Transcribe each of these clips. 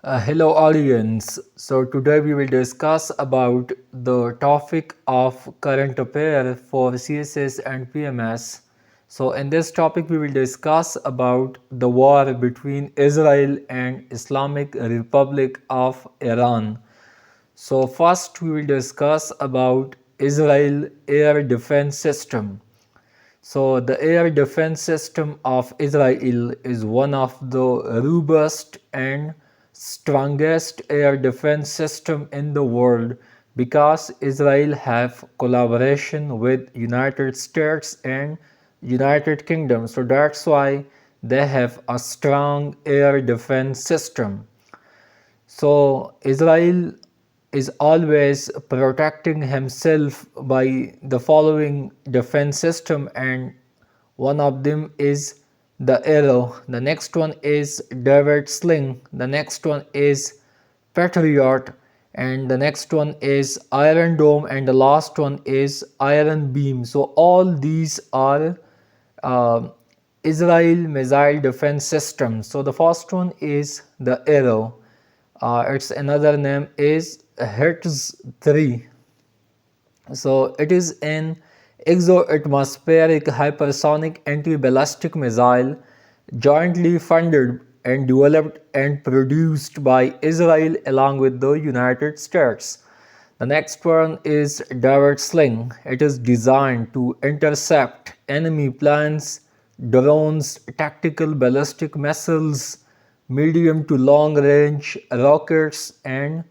Hello audience. So today we will discuss about the topic of current affair for CSS and PMS. So in this topic we will discuss about the war between Israel and Islamic Republic of Iran. So first we will discuss about Israel air defense system. So the air defense system of Israel is one of the robust and strongest air defense system in the world because Israel have collaboration with United States and United Kingdom. So that's why they have a strong air defense system. So Israel is always protecting himself by the following defense system, and one of them is the arrow, the next one is David sling, the next one is Patriot, and the next one is Iron Dome, and the last one is Iron Beam. So all these are uh, Israel missile defense systems. So the first one is the arrow. Its another name is Hertz 3. So it is an exo-atmospheric hypersonic anti-ballistic missile jointly funded and developed and produced by Israel along with the United States. The next one is David Sling. It is designed to intercept enemy planes, drones, tactical ballistic missiles, medium to long range rockets, and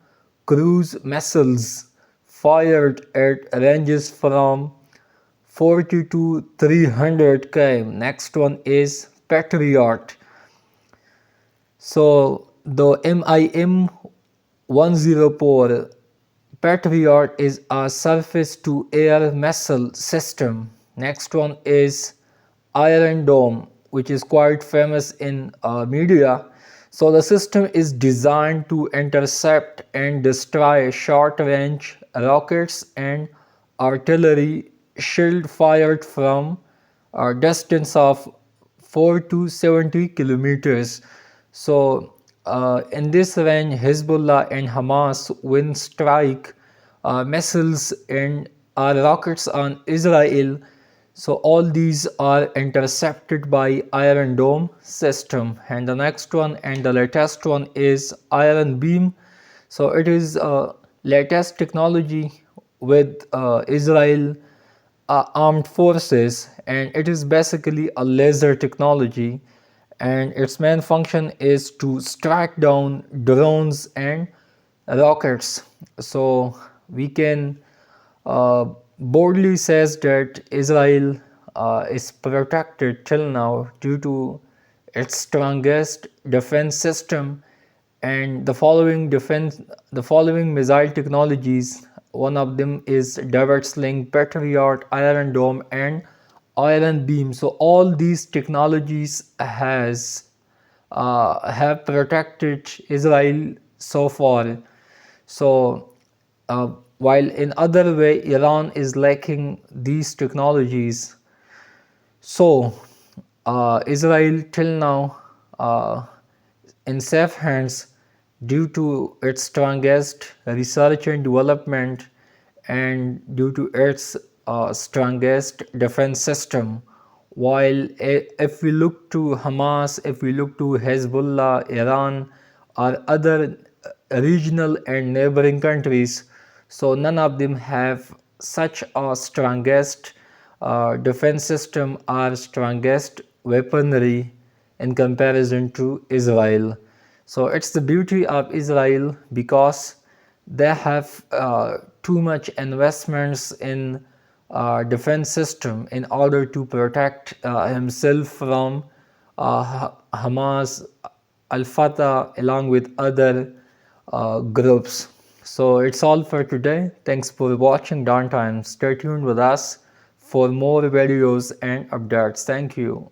cruise missiles fired at ranges from 40 to 300 km. Next one is Patriot. So the MIM 104 Patriot is a surface to air missile system. Next one is Iron Dome, which is quite famous in media. So the system is designed to intercept and destroy short range rockets and artillery shield fired from a distance of 4 to 70 kilometers. So in this range, Hezbollah and Hamas will strike missiles and rockets on Israel. So all these are intercepted by Iron Dome system. And the next one and the latest one is Iron Beam. So it is latest technology with Israel armed forces, and it is basically a laser technology, and its main function is to strike down drones and rockets. So we can boldly says that Israel is protected till now due to its strongest defense system, and the following missile technologies. One of them is David Sling, Patriot, Iron Dome, and Iron Beam. So all these technologies have protected Israel so far. So while in other way Iran is lacking these technologies, so Israel till now in safe hands due to its strongest research and development and due to its strongest defense system. While if we look to Hamas, if we look to Hezbollah, Iran, or other regional and neighboring countries, so none of them have such a strongest defense system or strongest weaponry in comparison to Israel. So it's the beauty of Israel because they have too much investments in defense system in order to protect himself from Hamas, Al Fatah, along with other groups. So it's all for today. Thanks for watching Downtime. Stay tuned with us for more videos and updates. Thank you.